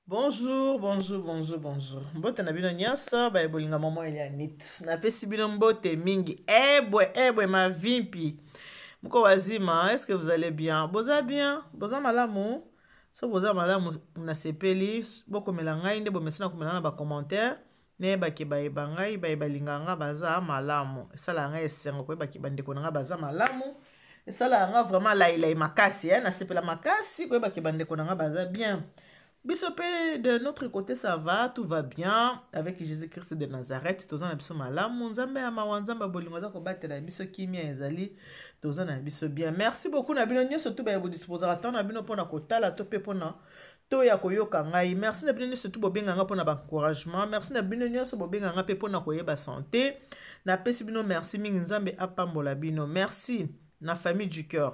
Bonjour, bonjour, bonjour, bonjour. Mbote na bino nyonso, bolinga maman Elianit. Napesi bino mbote mingi. Ma vimpi. Mko wazima, est-ce que vous allez bien? Boza bien? Boza malamu? So boza malamu na sepeli, boko melangai nde bomesina komela na ba commentaire. Ne ba ke ba ebangai, ba ebalinganga baza malamu. Esala nga esengo ko ba ke bandeko nga baza malamu. Esala nga vraiment lailai makasi, na sepela makasi ko ba ke bandeko nga baza bien. Bisopé, de notre côté, ça va, tout va bien. Avec Jésus-Christ de Nazareth, tozana biso malamu. Nzambe ya mawanzamba bolingoza ko batela biso kimia ezali, tozana biso bien. Merci beaucoup na bino nyoso tout ba bo disposer attendre na bino pona kotala to pe pona to ya koyoka ngai. Merci na bino nyoso tout bobenga nga pona ba encouragement. Merci na bino nyoso bobenga nga pe pona koyeba santé. Na pesi bino merci mingi nzambe apambola bino. Merci. Na famille du cœur,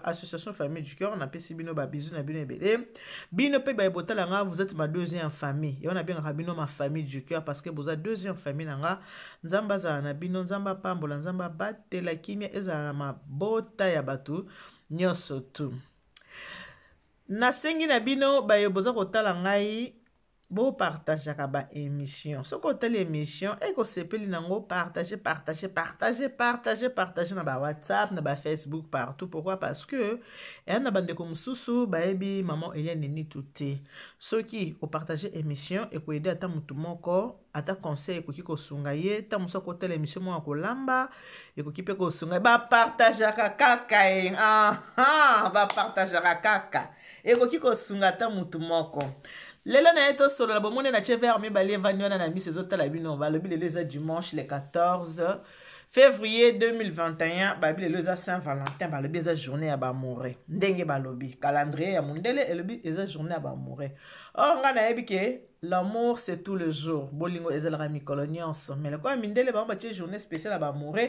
association famille du cœur, on a pesi bino ba bisous na bino ebele. Bino pe ba ebotala nga, vous êtes ma deuxième famille. Et on a bien rabino ma famille du cœur parce que vous êtes deuxième famille nga. Nzamba za na bino, nzamba pambola, nzamba batela kimia eza na mabota ya batu nyoso tu. Na sengi na bino ba eboza kotala ngai. Bo partage ba émission. Ce côté l'émission et que sepeli nango partager na ba WhatsApp, na ba Facebook partout. Pourquoi? Parce que et na bande comme susu ba ebi maman Eliane ni touté. Ce qui au partager émission et ko aider ata mutu moko ata conseil ko kiko sunga ye ta muso côté l'émission mo ko lamba et ko kipe ko sunga ba partager kaka ba partager kaka et ko kiko sunga ta mutu moko. Lelo na eto solo la bomone na cheve armi bali vanyona na mi sezota la bino ba lobi lelo dimanche le 14 février 2021 ba lobi lelo Saint-Valentin ba lobi journée ya ba amoureux ndenge ba lobi calendrier ya mundele lobi journée ya ba amoureux. Or nga na yebi ke l'amour c'est tout le jour bolingo ezalaka mikolo nyonso mais le quoi mindele ba ba journée spéciale ya ba amoureux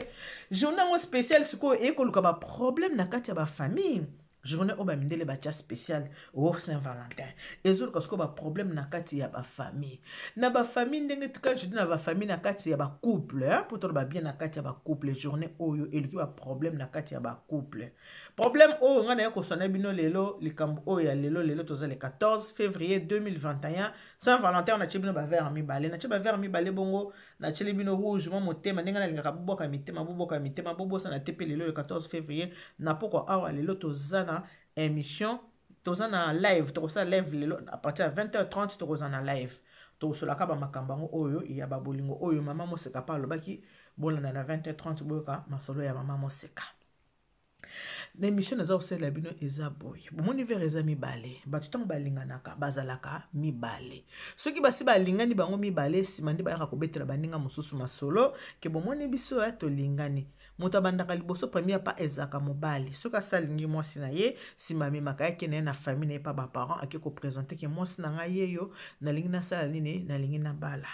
journée ngo spéciale siko e ko luka ba problème na kati ya ba famille. Journée au bamindele bacha spécial au Saint-Valentin. Et autres parce que ba problème na kati ya ba famille. Na ba famille ndenge tuka je dis na ba famille na kati ya ba couple, pour to ba bien na kati ya ba couple journée oyo et ba problème na kati ya ba couple. Problème oyo nga na ko sona bino lelo likambo oyo ya lelo toza le 14 février 2021 Saint-Valentin on a chibino ba vers mi balé na chiba vers mi balé bongo na chili bino rouge mo motema ndenge na lingaka boboka mitema bobosa na tepe lelo le 14 février na poko awa lelo tozana émission tozana live tokosa live lelo à partir de 20h30 tozana live tosolaka ba makambango oyo ya ba bolingo oyo mama moseka pa lobaki bolana na 20h30 boyoka masolo ya mama moseka. L'émission naza osela bino eza boy. Bomoni vers eza mibale. Batutango balinganaka bazalaka mibale. Soki basi balingani bango mibale simandi bayaka kobetela baninga mosusu masolo ke bomoni biso ya tolingani. Moto bandaka liboso premier pa ezaka mobali. Soka salingi mwasi na ye simami makayaki na famille na pa ba parents aki ko présenter ke mwasi na ngaye yo na lingi na sala nini na lingi na bala.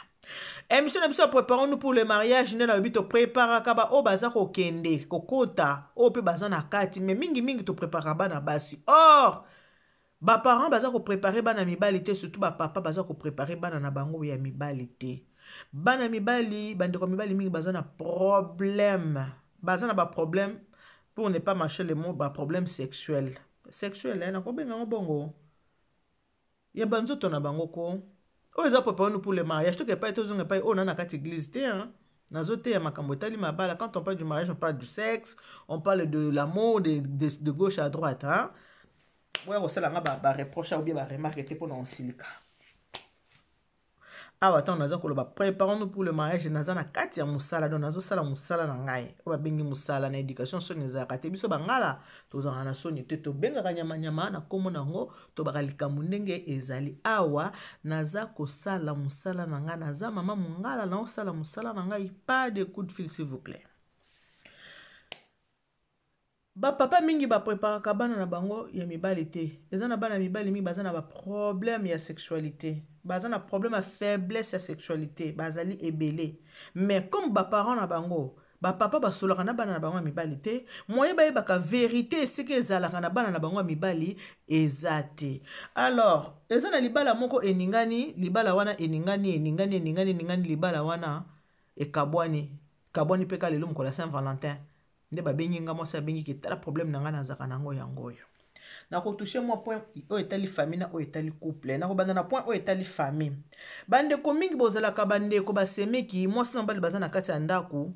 Émission na biso préparons-nous pour le mariage na bito prépara kaba o baza ko kende kokota o pe baza na kati mais mingi to prépara bana basi. Or ba parents baza ko préparer bana mibali te surtout ba papa baza ko préparer bana na bango ya mibali te. Bana mibali bandeko mibali mingi baza na problème. Baza na ba problème pour ne pas marcher le mot ba problème sexuel. Sexuel na ko benga bongo. Ya banzoto na bango ko. Oh, ils ont préparé nous pour le mariage. Tout que pas tous on pas on a na carte église té hein. Nazote ya makambo tali mabala quand on parle du mariage, on parle du sexe, on parle de l'amour de gauche à droite hein. Ouais, on sait la ba reproche ou bien ba remarque pour non silika. Ah attends, nazo ko ba préparons-nous pour le mariage naza na kati ya musala donc nazo sala musala na ngai. O ba bengi musala na éducation so neza kate biso bangala tozanga na soni te to benga nyama na komo nango to bakalika mundenge ezali awa naza ko sala musala na ngai naza mama mungala na osala musala na ngai pas de coup de fil s'il vous plaît. Ba papa mingi ba préparaka bana na bango ya mibali te. Eza na bana mibali mingi baza na ba problème ya sexualité. Baza na problème à faiblesse ya sexualité. Bazali ebele. Mais comme ba parents na bango, ba papa ba solaka na bana na bango ya mibali te, moye ba yebaka vérité c'est que ezalaka na bana na bango ya mibali ezate. Alors, eza na libala moko eningani, libala wana eningani libala wana ekabwani peka lelo mkola Saint-Valentin. Nde ba bengi nga mwasi bengi ki tala problème na nga na zaka nango yango yo. na ko toucher moi point o etali famille na o etali couple na ko banda na point o etali famille bande ko mingi bozala ka bande ko basemeki moi sina mbali bazana kati ya ndako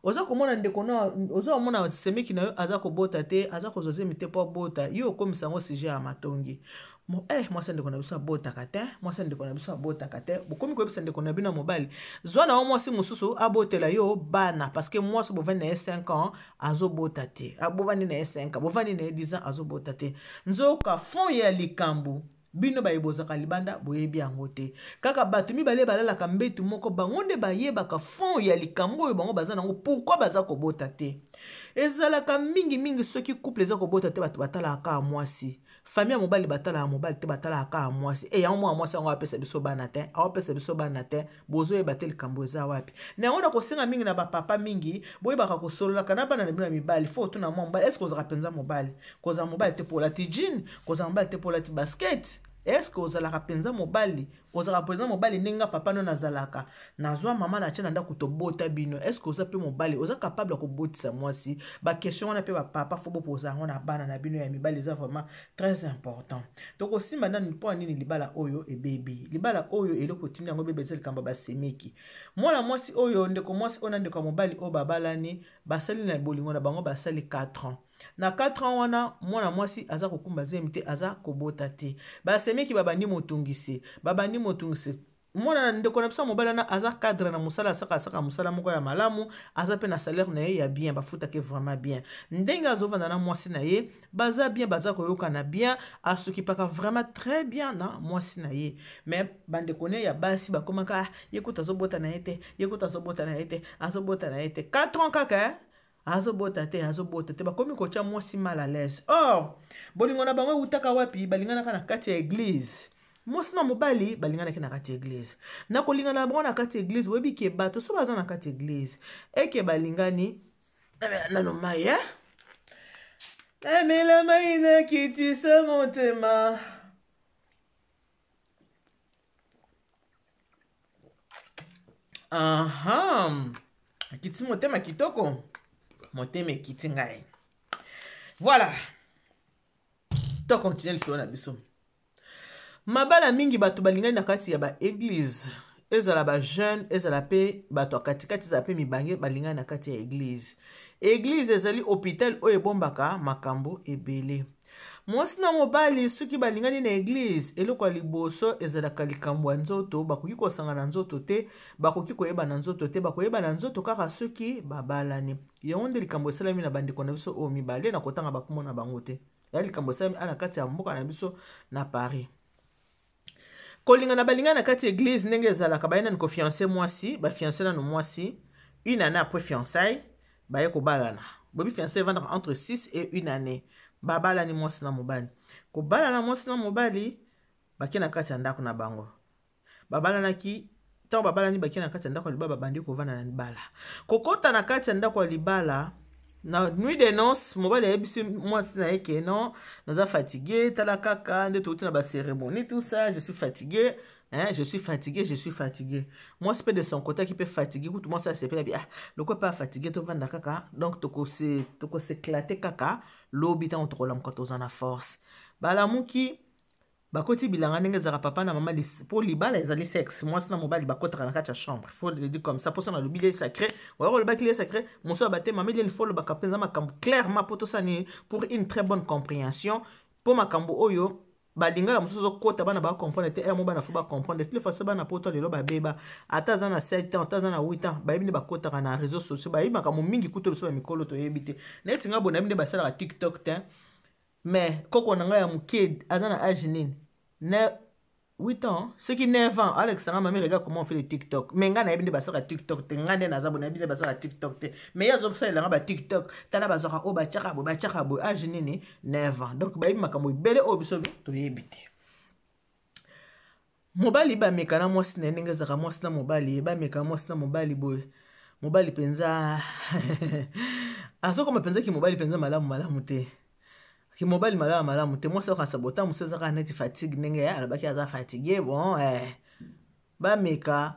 oza komona ndeko na oza komona semeki na yo aza kobota te aza kozoze mite po bota yo komisa ngo sujet ya matongi moi ça ndeko na biso abota kate moi ça ndeko na biso abota kate bokomi ko bisa ndeko na bina mobile zwana o moi si mususu abotela yo bana parce que moi so bovani na 5 ans azo bota te abovani na 5 ans bovani na 10 ans azo bota te nzoka fond ya likambu bino bayebozaka libanda boyebi yango te kaka bato mibale balalaka mbetu moko bango nde bayebaka fond ya likambo oyo bango baza nango pourquoi baza kobota te ezalaka mingi soki couple eza kobota te bato batalaka mwasi famille ya mobali batalaka mobali te batalaka mwasi yango mwa mwasi yango apesa biso bana te awapesa biso bana te bozoyeba te likambo eza wapi na yango na kosenga mingi na bapapa mingi boyebaka kosololaka na bana na bino ya mibali fo otuna mwa mobali eske ozalaka mpenza mobali kozala mobali te po olati jean kozala mobali te po olati basket eske ozalaka mpenza mobali ozalaka mpenza mobali ndenge papa no nazalaka nazwa mama na tia na ndako tobota bino eske oza mpe mobali oza capable ya kobotisa mwasi bakestion wana mpe bapapa fo bopoza yango na bana na bino ya mibali eza vraiment très important tokosimba nani mpo nini libala oyo ebebi libala oyo eloko tindi yango bebe eza likambo basemeki mwana mwasi oyo ndeko mwasi oyo na ndeko ya mobali oyo babalani basali na bolingo na bango basali 4 ans na 4 ans wana mwana mwasi aza kokumba zemi te aza kobota te basemeki babandi motungisi mwana ndeko na biso mobali wana aza cadre na musala asaka musala moko ya malamu aza pe na salaire na ye ya bien bafutake vraiment bien ndenge azovanda na mwasi na ye baza bien baza koyokana bien asokipaka vraiment très bien na mwasi na ye mais bandeko ne ya basi bakomaka yekuta azobota na ye te yekuta azobota na ye te azobota na ye te 4 ans kaka azobota te bakomi kotia mwasi mal à l'aise or bolingo na bango eutaka wapi balinganaka na kati ya église mwasi na mobali balinganaki na kati ya église na kolingana na bango na kati ya église boyebi ke bato so baza na kati ya église eke balingani nano mai emela mai nakitisa motema akitisi motema kitoko motema ekiti ngai voilà to continue lisolo na biso mabala mingi bato balingani na kati ya ba église ezala ba jeune ezala pe bato katikati za pe mibange balingani na kati ya église ezali hôpital oyo ebombaka makambo ebele mwasi na mobali soki balingani na église eloko ya liboso ezalaka likambo ya nzoto bakoki kosanga na nzoto te bakoki koyeba na nzoto te bakoyeba na nzoto kaka soki babalani yango nde likambo esalami na bandeko na biso oyo mibale na kotanga bakomona bango te ya likambo esalami ana kati ya mboka na biso na Paris kolingana balingana na kati ya église ndenge ezalaka bayena ni kofiance mwasi bafiance nano mwasi une année après fiançailles baye kobalana bobi fiancé vendaka entre 6 et 1 année babala ni mwasi na mobali kobala na mwasi na mobali baki na kati ya ndako na bango babala naki tango babala ni baki na kati ya ndako libala babandi kovanda na libala kokota na kati ya ndako libala na nuit de noces mobali ayebisi mwasi na yeke non naza fatigué tala kaka nde touti na ba cérémonie tout ça je suis fatigué je suis fatigué moi c'est de son côté qui peut fatiguer tout moi ça c'est pas bien le quoi pas fatigué to vanda kaka donc toko s'éclater kaka lobi tant to kolam quand on a force bala muki bakoti bilanga ndenge zaka papa na mama pour libala ezali sexe moi c'est na mobali bakota na kati ya chambre faut le dire comme ça pour ça na lobile sacré ou le bac il est sacré mon so baté mama il faut le bakapenza makambo clairement pour tout ça ni pour une très bonne compréhension pour makambo oyo balingala musuzo kota bana ba comprendre te mo bana fo ba comprendre de toute façon bana poto lelo ba beba ata za na 7 ans ata za na 8 ans ba yebini ba kota na réseaux sociaux ba yibaka mo mingi kuto biso ba mikolo to yebite neti nga bona bine ba sala TikTok te mais koko nanga ya mukid aza na âge nini 8 ans ceux qui 9 ans Alex nga mami regarde comment on fait le TikTok mais nga na yebini ba sala TikTok te nga na za bona yebini ba sala TikTok te mais ya zo sa nga ba TikTok tana ba zoka o ba tchaka bo âge nini 9 ans donc ba yibima kamo bele o biso to yebite mobali ba mekana mwasi na ndenge zaka mwasi na mobali ba mekana mwasi na mobali boy mobali penza azoko mapenza ki mobali penza malamu te ki mobali malamu te mwasi ka sabota museza ka net fatigue ndenge ya alabaki aza fatigué bon bameka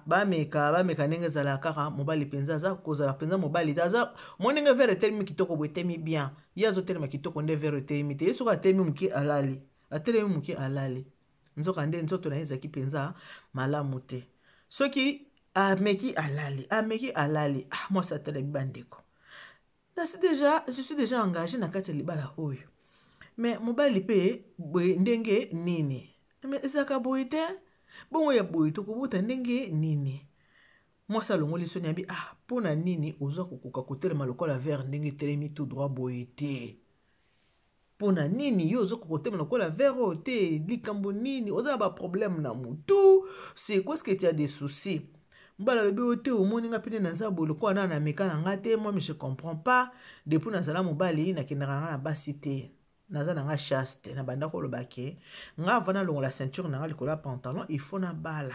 ndenge zala kaka mobali penza za kozala penza mobali taza moninga vere telemi kitoko bwetemi bien yazo telema kitoko nde vere telemi te yeso ka telemi muki alali atelemi muki alali nzoka nde nzoto na ezaki penza malamu te soki ameki alali moi ça tele bandeko je suis déjà engagé na kati libala oyo mais mobali pe ndenge nini mais ezaka boite bongo ya boye tokobuta ndenge nini mwasi alongoli soni abi mpona nini oza kokoka kotelema lokola vere ndenge telemi tout droit boye te mpona nini yo oza kokotelema lokola vere oyo te likambo nini oza na baproblème na mutu c'est quoi ce que tu as des soucis mbala lobi oyo te omoni nga pene naza boye lokola nana na meka na nga te moi je comprends pas depuis nazala mobali nakendaka nga na basi te naza na nga chaste na banda koloba ke nga vana longola ceinture na nga likolo ya pantalon il faut na bala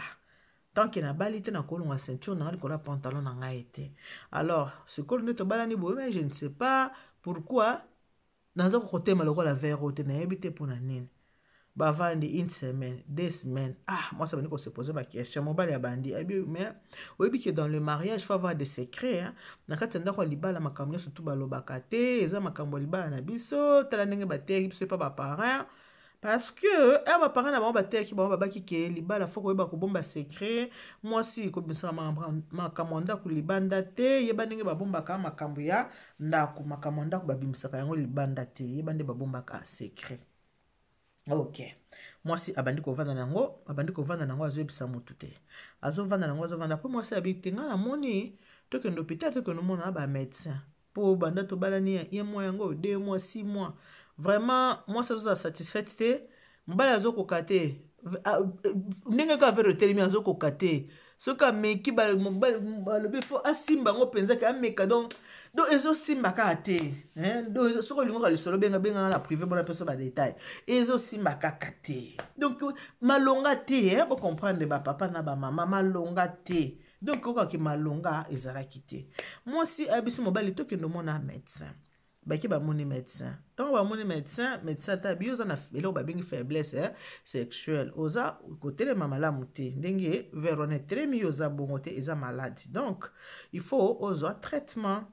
tant que na bali te na kolonga ceinture na nga likolo ya pantalon na nga ete alors sikolo nde tobalani boye mais je ne sais pas pourquoi naza kokotema lokola vere te nayebi te mpona nini bavandi une semaine 2 semaines moi ça veut dire qu'on se pose ma question mobali ya bandi mais oyebi que dans le mariage faut avoir des secrets hein na kati ndako libala makambo surtout balobaka te eza makambo libala na biso tala ndenge bateki biso pa ba parents parce que ba parents na bango bateki bango babaki ke libala faut koyeba kobomba secret moi si ko bisa makambo ndako libanda te yeba ndenge babombaka makambo ya ndako makambo ndako babimisaka yango libanda te yeba ndenge babombaka secret. Ok, moi si abandi kovanda nango azobisa mutu te azovanda nango azovanda po moi si abiti nga na moni tokende hôpital tokende mona ba médecin po banda to balani ye mois yango 2 mois 6 mois vraiment moi ça zo satisfait te mbala azokoka te ndenge ka vero telemi azokoka te soka meki balobi fo asimba ngo penza ka meka donc ezo simba ka te donc soko lingo ka lisolo benga na privé bona peso ba détail ezo simba ka te donc malonga te bo comprendre ba papa na ba mama malonga te donc koka ki malonga ezalaki te moi si abisi mobali to kendo mona médecin baki ba moni médecin tant ba moni médecin ta bioza na eloko ba bengi faiblesse sexuelle oza kotele malamu te ndenge verone tremi oza bongo te eza maladie donc il faut ozo traitement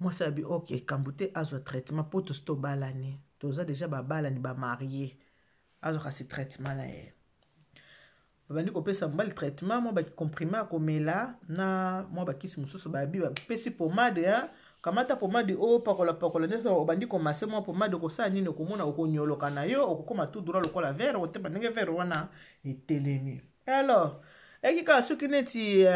moi ça bi ok kambute azo traitement pour to sto balani toza déjà ba balani ba marié azo kasi traitement na ye babandi kopesa mbali traitement moi ba comprimé akomela na moi ba kisi mususu ba bi ba pesi pomade ya kamata pomade o pakola ndeso obandi komase moi pomade ko sa nini komona okonyoloka na yo okokoma tout droit lokola verre otemba ndenge verre wana etelemi alors ekika soki neti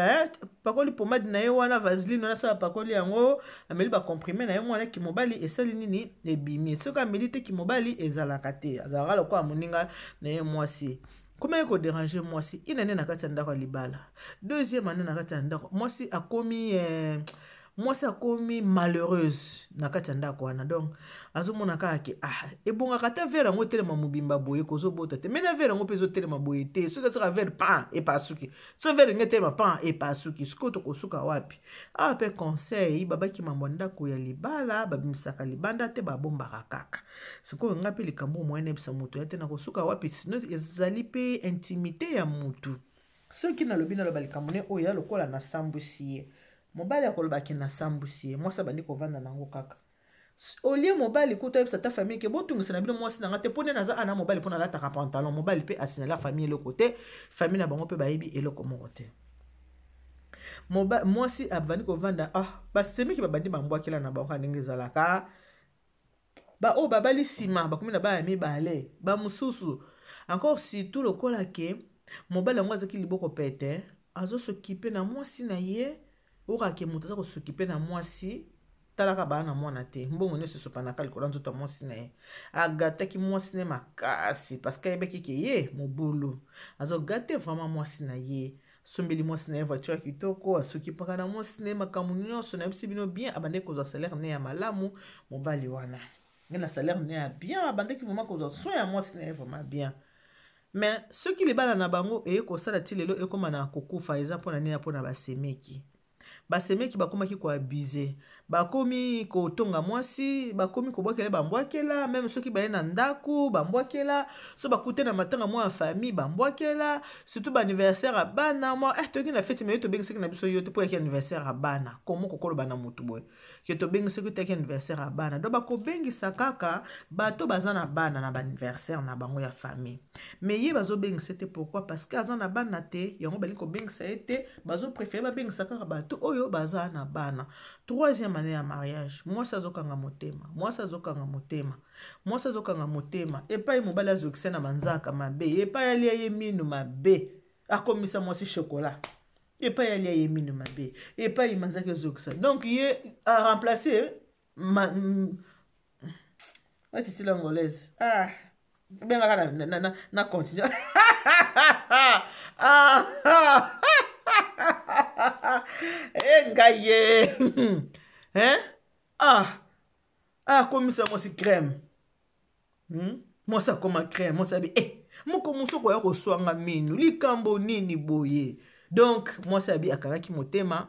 pakoli pomade na ye wana vaseline wana sa pakoli yango ameli ba comprimé na ye mwana ki mobali esali nini ebimi soki ameli te ki mobali ezalaka te azalaka lokola moninga na ye mwasi comment ko déranger mwasi inane na kati ya ndako libala deuxième année na kati ya ndako mwasi akomi malheureuse na kati ya ndako wana donc azomona kaka ke ebongaka te vere yango telema mobimba boye kozobota te mena vere yango mpe ezotelema boye te soki azoka vere pan epasuki so vere nge telema pan epasuki sikoyo tokosuka wapi mpe conseil babaki mambo ya ndako ya libala babimisaka libanda te babombaka kaka sikoyo nga mpe likambo moyen ebisa moto ya te na kosuka wapi sino ezali mpe intimité ya motu soki nalobi naloba likambo ne oyo ya lokola na sambusi ye mobali akolobaki na sambusi ye mwasi abandi kovanda nango kaka olie mobali kuta yebisa ta famille ke botungisa na bino mwasi nanga te pone naza ana mobali pona alataka pantalon mobali pe asinala famille eloko te famille na bango pe bayebi eloko moko te mwasi abandi kovanda basemeki babandi bambwakela na bango ndenge ezalaka oyo babali nsima bakomi na baya mibale bamosusu encore surtout lokola ke mobali yango azaki liboko pete azosokipe na mwasi na ye okake moto aza kosokipe na mwasi talaka bana na mwana te mbongo nyonso esopanaka likolo ya nzoto ya mwasi na ye agataki mwasi na ye makasi parceke ayebaki ke ye mobulu azogate vraiment mwasi na ye sombeli mwasi na ye voiture ya kitoko asokipaka na mwasi na ye makambo nyonso nayebisi bino bien abandaki kozwa salaire ne ya malamu mobali wana nge na salaire ne ya bien abandaki vraiment kozwa soin ya mwasi na ye vraiment bien mais soki libala na bango eye kosala ti lelo ekoma na kokufa eza mpona nini mpona basemeki basemeki bakomaki koabuze bakomi kotonga mwasi bakomi kobwakela bambwakela même soki baye na ndako bambwakela so bakute na matanga mwa ya famille bambwakela surtout ba anniversaire ya bana mwa toki na fete mais tobengisaki na biso yo te po yaki anniversaire ya bana komo kokoloba na mutu boye ke tobengisaki te yaki anniversaire ya bana donc bakobengisa kaka bato baza na bana na ba anniversaire na bango ya famille mais ye bazobengisa te pourquoi parce que aza na bana te yango balingi kobengisa ye te bazopréféré babengisa kaka bato oyo baza na bana. Troisième année ya mariage mwasi azokanga motema mwasi azokanga motema epai mobali azokisa na manzaka mabe epai alia ye minu mabe akomisa mwasi chocolat epai alia ye minu mabe epai manzaka azokisa donc ye a remplacé watitila angolaise bengaka na continue ngaye komisa mwasi crème mwasi akoma crème mwasi abi moko musoko ya koswanga minu likambo nini boye donc mwasi abi akangaki motema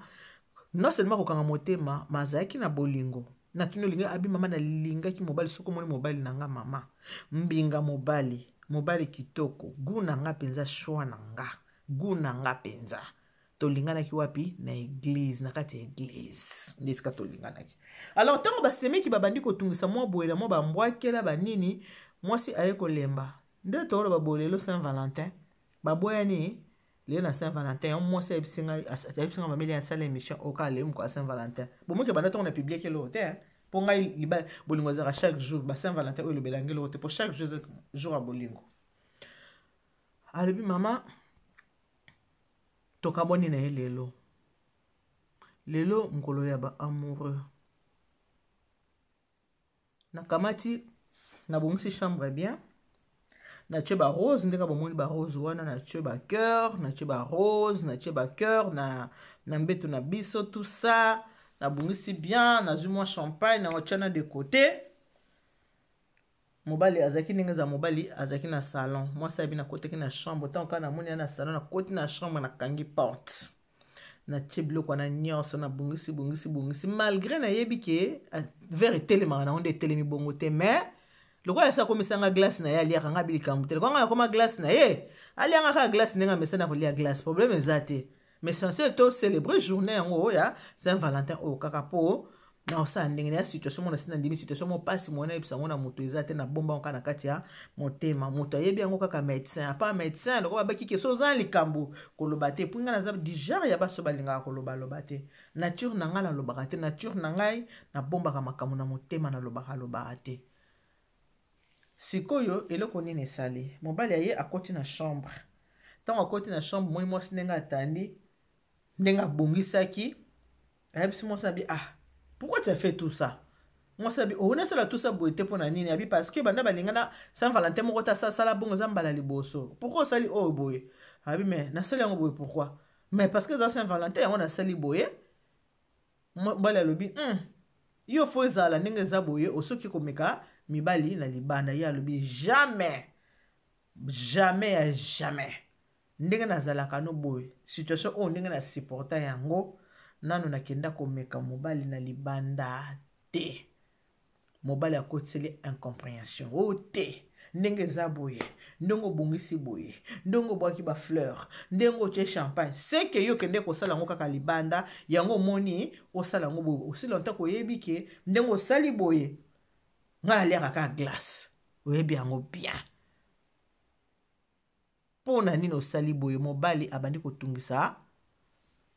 non seulement kokanga motema mazalaki na bolingo na tino linga abi mama nalingaki mobali soko moni mobali nanga mama mbinga mobali kitoko guna nga penza shwa nanga penza tolinganaki wapi na église na kati ya église ndesika tolinganaki alors tango basemeki babandi kotungisa mwa boyela mwa bambwakela banini mwasi aye kolemba nde tolo babolelo Saint Valentin baboyani le na Saint Valentin mwasi abisinga mameli ya sala émission okale mko Saint Valentin bomoke banda tongo na publier kelo te pour ngai liba bolingo za chaque jour ba Saint Valentin o le belangelo te pour chaque jour a bolingo alebi mama tokaboni na ye lelo mkolo ya ba amoureux na kamati na bongisi chambre bien na tche ba rose ndeka bomoni ba rose wana na tche ba cœur na tche ba rose na tche ba cœur na mbeto na biso tout ça na bongisi bien na zuma champagne na ochana de côté mobali azaki ndenge za mobali azaki na salon moi sabi na côté na chambre tant kana moni na salon na côté na chambre na kangi porte na tcheblo kwa na nyonso na bungisi malgré na yebi ke vers telema na onde telemi bongo te mais loko ya sa komisanga glace na ya lia kanga bilikambu te kwanga koma glace na ye ali anga ka glace nenga mesana ko lia glace problème ezate mais censé to célébrer journée yango ya Saint Valentin o kaka po na osa ndenge ya situation mona sina ndimi situation mo pasi mona ebisa mona moto ezate na bomba onka na kati ya motema moto ayebi yango kaka médecin pas médecin loko babaki ke so za likambu koloba te punga na za dijar ya baso balinga koloba te nature na ngala lobaka te nature na ngai na bomba ka makamu na motema na lobaka te sikoyo eloko nini sali mobali aye akoti na chambre tango akoti na chambre moi mwasi ndenga atandi ndenga bongisaki ayebisi mwasi na bi pourquoi tu as fait tout ça moi ça bi on a ça tout ça boité pour na nini abi parce que banda balingana Saint Valentin moko ta sala bongo zambala liboso pourquoi sali boye abi mais na sali yango boye pourquoi mais parce que za Saint Valentin on a sali boye bala lobi yo fo zala ndenge za boye osoki komeka mibali na libanda ya lobi jamais ndenge nazalaka no boye situation o ndenge na supporter yango nano nakenda komeka mobali na libanda te mobali akoteli incompréhension te ndenge za boye ndongo bongisi boye ndongo bwaki ba fleur ndengo che champagne c'est que yo kende ko sala ngo kaka libanda yango moni osala ngo boye aussi longtemps ko yebike ndengo sali boye ngala leka ka glace oyebi yango bien pona nino sali boye mobali abandi kotungisa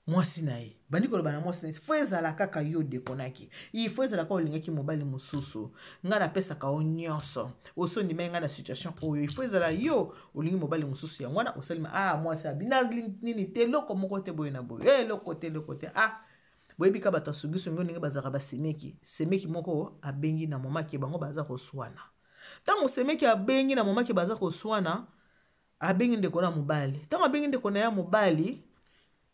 mwasi na ye bandi koloba na mwasi na ye fo ezala kaka yo dekonaki fo ezala kaka olingaki mobali mosusu nga napesaka o nyonso osondima nga na situation oyo fo ezala yo olingi mobali mosusu yango wana osalima mwasi abina nini te loko moko te boye na boye loko te boyebika bato asugisongi ndenge bazalaka basemeki moko abengi na momaki bango baza koswana ntango semeki abengi na momaki baza koswana abengi ndeko na mobali ntango abengi ndeko na ya mobali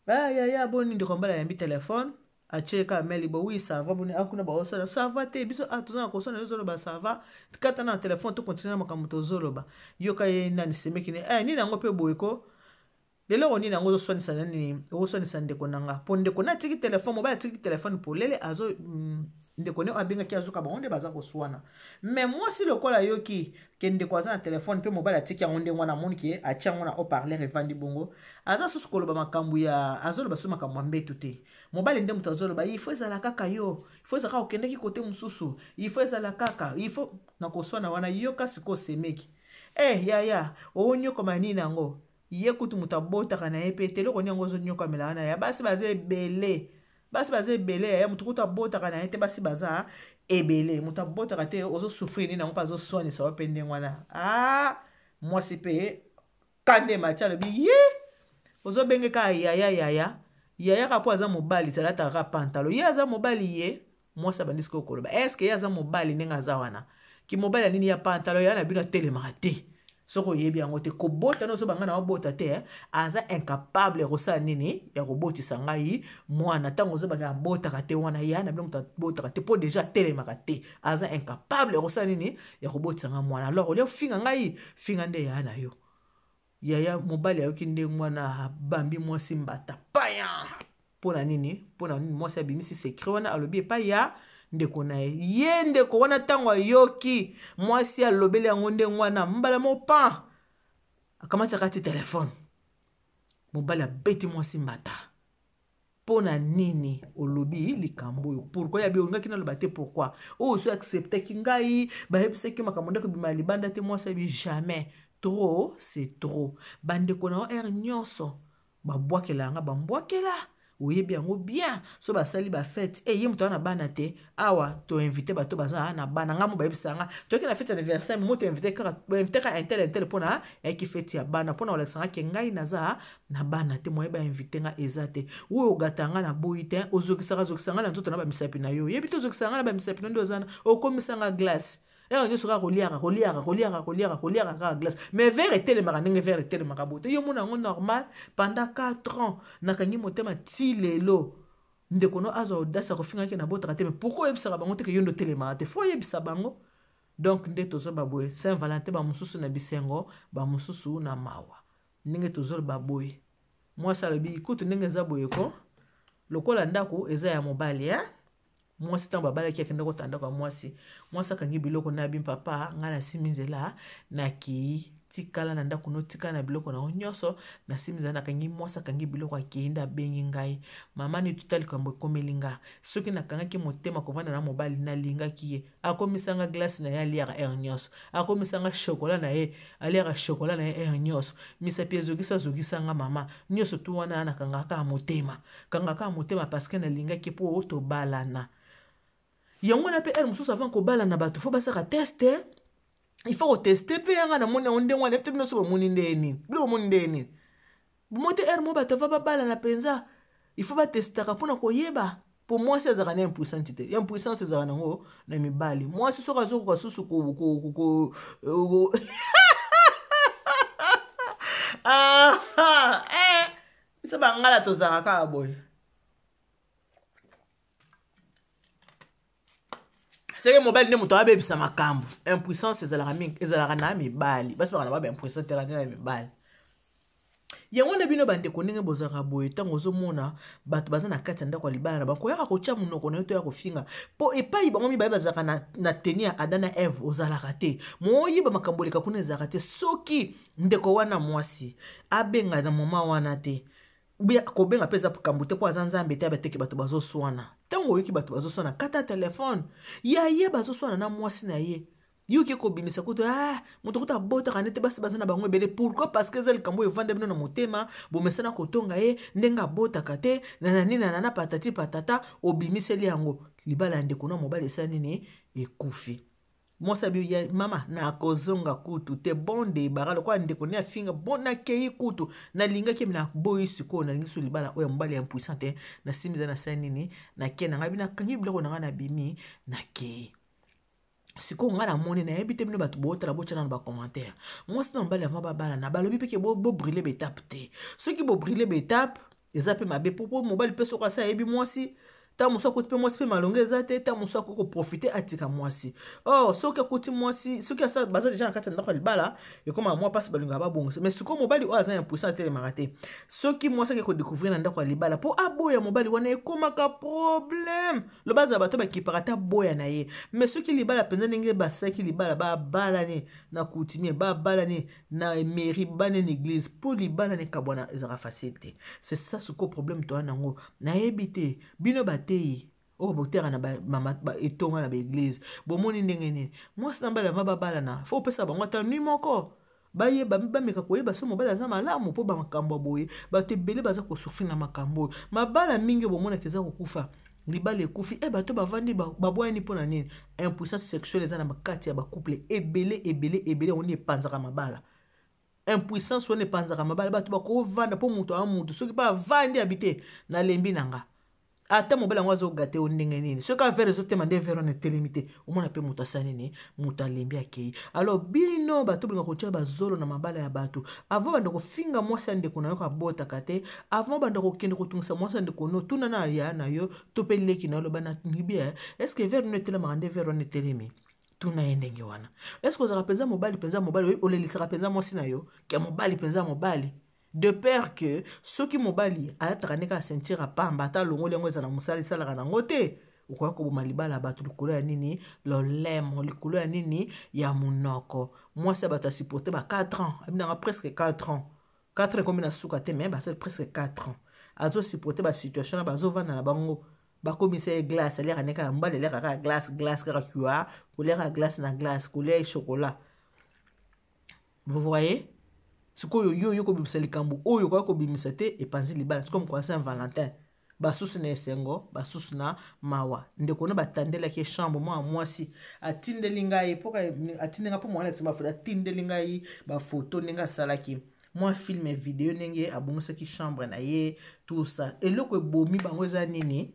ya boni ndeko mbala yambi telefone acheka meli bo oui ça va boni akuna ba osala ça va te biso tozana kosona zolo ba ça va kata na telefone to continuer makambo to zolo ba yoka ye nani semeki ne ni nango pe boyeko lelo oni nango swanisa nani swanisa ndeko nanga po ndeko na tiki telefone mobile tiki telefone po lele azo ndeko ne abenga ki azuka ba onde baza ko swana mais moi si lokola yoki ke ndeko aza na telefone pe mobile atiki onde ngwana moni ki atia ngona au parler evandi bongo aza susu koloba makambu ya azoloba su makambu mbetu te mobile nde mutu azoloba il faut ezala kaka yo il faut ezala okende ki kote mususu il faut ezala kaka il faut na koswana wana yo kasi ko semeki yaya onyoko manini nango ye kutu mutabota na ye pete loko nyango zo nyoka melana ya basi baze ebele ya mutu kutu abota na ye te basi baza ebele mutabota te ozo souffrir ni nango pa zo soigner sa pende ngwana moi si pe kande machalo bi ye ozo benge ka yaya ka po aza mobali talata ka pantalo ye aza mobali ye moi sa bandisiko koloba est-ce que ye aza mobali nenga za wana ki mobali nini ya pantalo ya na bino telema te soko yebi yango te kobota no so banga na obota te aza incapable kosa nini ya kobotisa ngai mwana tango zo banga bota kate wana ya na bino bota kate po déjà telema kate aza incapable kosa nini ya kobotisa ngai mwana alors ole finga ngai finga nde ya na yo yaya mobali ayoki nde mwana bambi mwasi mbata paya pona nini mwasi abimisi secret wana alobi epa ya ndeko na ye ndeko wana tango yoki mwasi alobeli yango nde ngwana mbala mopa akamati akati telefone mobali abeti mwasi mbata pona nini olobi likambo yo pourquoi ya bi ongaki na loba te pourquoi so accepter ki ngai bayebisaki makambo ndeko bima libanda te mwasi abi jamais trop c'est trop bandeko na nyonso babwakela nga bambwakela oyebi yango bien so basali ba fête ye mutu na bana te awa to inviter bato baza na bana nga mo bayebisanga toki na fête anniversaire mo to inviter ka intel pona ki fête ya bana pona olakisanga ke ngai naza na bana te mo yeba inviter nga ezate wo ogatanga na boite ozokisanga na nzoto na ba misapi na yo yebi to ozokisanga na ba misapi ndo ozana okomisanga glace on sera reliara glace mais verre était le maranding verre était le marabout yo mona ngo normal pendant 4 ans nakangi motema ti lelo ndekono azo audace ko finga ke na bota te mais pourquoi yebisa bango te ke yondo telema te faut yebisa bango donc nde tozo baboy Saint Valentin ba mususu na bisengo ba mususu na mawa ndenge tozo baboy moi ça le bi kutu ndenge za boyeko lokola ndako eza ya mobali ya mwasi tango babala ki akende kotanda kwa mwasi akangi biloko na bim papa nga na siminzela na ki tikala na ndako no tikala na biloko na nyonso na siminzela na kangi mwasi akangi biloko akienda bengi ngai mama ni tutali kambo komelinga soki na kanga ki motema kovanda na mobali na linga ki akomisanga glace na ya liara nyonso akomisanga chocolat na ye aliara chocolat na ye nyonso misa piezo zogisa nga mama nyonso tu wana na kanga ka motema parce que na linga ki po to balana yango na pe mususu avant ko bala na bato faut basaka tester il faut tester pe yanga na mona onde ngwana peut no so moni ndeni bilo moni ndeni mote mo bato va bala na penza il faut ba tester ka pona ko yeba pour moi c'est zaka na impuissance te impuissance zaka nango na mibali moi si soka zoko susu ko ça bangala to zaka ka boy. C'est que mobile ne muto abebisa makambo impuissance ezalaka na mibali basi bana ba impuissance tela na mibali yango na bino bande konenge bozaka boye tango zomona bato bazana kati ndako libana bako yaka kocha munoko na to ya kofinga po epai bango mibali bazaka na tenia Adana Eve ozalaka te moyi ba makambo leka kuna ezalaka te soki ndeko wana mwasi abenga na mama wana te bia ko benga peza kambute kwa zanzambe te abateke bato bazoswana tango yoki bato bazoswana kata telefone ya bazoswana na mwasi na ye yuki ko bimisa kuto mutu kuta bota kanete basi bazana bango ebele pourquoi parce que zel kambo evande bino na motema bomesana kotonga ye ndenga bota kate na patati patata obimiseli yango libala ndeko na mobali sani ni ekufi moi sabi ya mama na kozonga kutu te bonde baralo kwa ndeko ne afinga bona kei kutu na linga ke na boyi siko na lingiso libala oya mbali ya impuissante na simiza na sanini na kena ngabi na kangi biloko na bimi na kei siko nga na moni na ebite bino bato botala bochana na ba commentaire moi c'est mbali avant babala na balobi pe ke bo brûler betape te ceux qui bo brûler betape eza pe mabe popo mobali pe soka sa ebi moi si ta mosu akuti mpe mwasi mpe malonga eza te ta mosu akoki koprofite atika mwasi soki akuti mwasi soki baza deja na kati ya ndako ya libala ekoma mwa mpasi balingaka babongisa mais sikoyo mobali oyo aza impuissant atelemaka te soki mwasi ake kodécouvrir na ndako ya libala mpo aboya mobali wana ekomaka problème loba azala bato bakipaka ata boya na ye mais soki libala mpenza ndenge basaki libala babalani na coutumier babalani na mairie bane na église mpo libala ne kabwana ezaka facile te c'est ça sikoyo problème toa nango nayebi te bino bateyi oyo botera na etonga na baeglise bomoni ndenge nini mwasi na mbala ava babalana fo opesa bango ata nui moko bayeba bameka koyeba so mobali aza malamu mpo bamakambo boye bato ebele baza kosufri na makambo oyo mabala mingi bomonaka eza kokufa libala ekufi bato bavandi babwani mpo na nini impuissance sexuelle eza na bakati ya bacouple ebele oni epanzaka mabala impuissance wana epanzaka mabala bato bakovanda mpo moto awa motu soki mpe avandi abite na lembi na nga ata mobali yango azogate o ndenge nini soki avere ezotema nde vere wana etelemi te omona mpe moto asali nini moto alembi akei alors bino bato bolinga kotia bazolo na mabala ya bato avant banda kofinga mwasi ya ndeko na yo kabotaka te avant banda kokende kotungisa mwasi ya ndeko no tuna na ya na yo to mpe leki na yo loba na libia estce vere no etelemaka nde vere wana etelemi tuna ye ndenge wana estce ozaka mpenza mobali olelisaka mpenza mwasi na yo ke mobali mpenza mobali de peur que soki mobali ayataka ndenge asentir apamba ata longoli yango eza na mosala esalaka nango te okoya koboma libala ya bato likolo ya nini lolemo likolo ya nini ya monoko mwasi ya bato asiporte ba 4 ans abinanga presque 4 ans 4 ans ekomi na suka te mais basali presque 4 ans azosiporte basituation na bazovanda na bango bakomisa ye glace aleka ndenge ya mobali aleka kaka glace kaka cua koleka glace na glace kolia chocolat vous voyez sikoyo yo kobimisa likambo oyo koya kobimisa te epanzi libala sikoyo mokolo Saint Valentin basusu na esengo basusu na mawa ndeko na batandelaki chambre mwa mwasi atindeli ngai mpoka atindenga mpo mwana alexema foto atindeli ngai bafoto ndenge asalaki mwa film video ndenge abongisaki chambre na ye tout ça eloko ebomi bango eza nini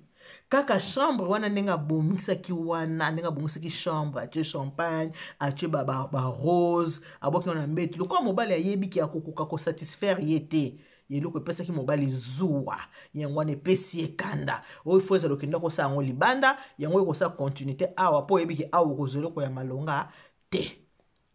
kaka chambre wana ndenge abomisaki wana ndenge abongisaki chambre atie champagne atie ba rose aboki wana mbeti lokola mobali ayebiki akokoka kosatisfaire ye te eloko epesaki mobali zuwa yango wana epesi ekanda oyo fo ezala okenda kosala yango libanda yango ekosala continuité awa mpo oyebiki awa okozwa eloko ya malonga te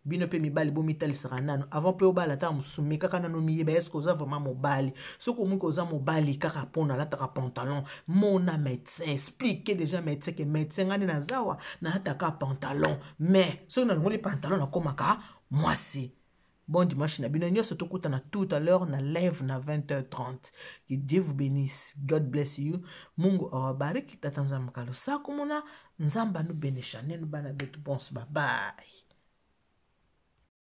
bino mpe mibali bomitalisaka nano avant mpe obala ata mosumi kaka nano miyeba eske oza vraiment mobali soki omoki oza mobali kaka mpona alataka pantalon mona médecin explique déjà médecin ke médecin ngani nazawa nalataka pantalon mais soki nalongoli pantalon nakomaka mwasi bon dimanche na bino nyonso tokutana tout à l'heure na live na 20h30 que Dieu vous bénisse, God bless you, Mungu awabariki, tatanza mkalo sakumuna nzamba nu benesha nenu bana betu bons, bye bye.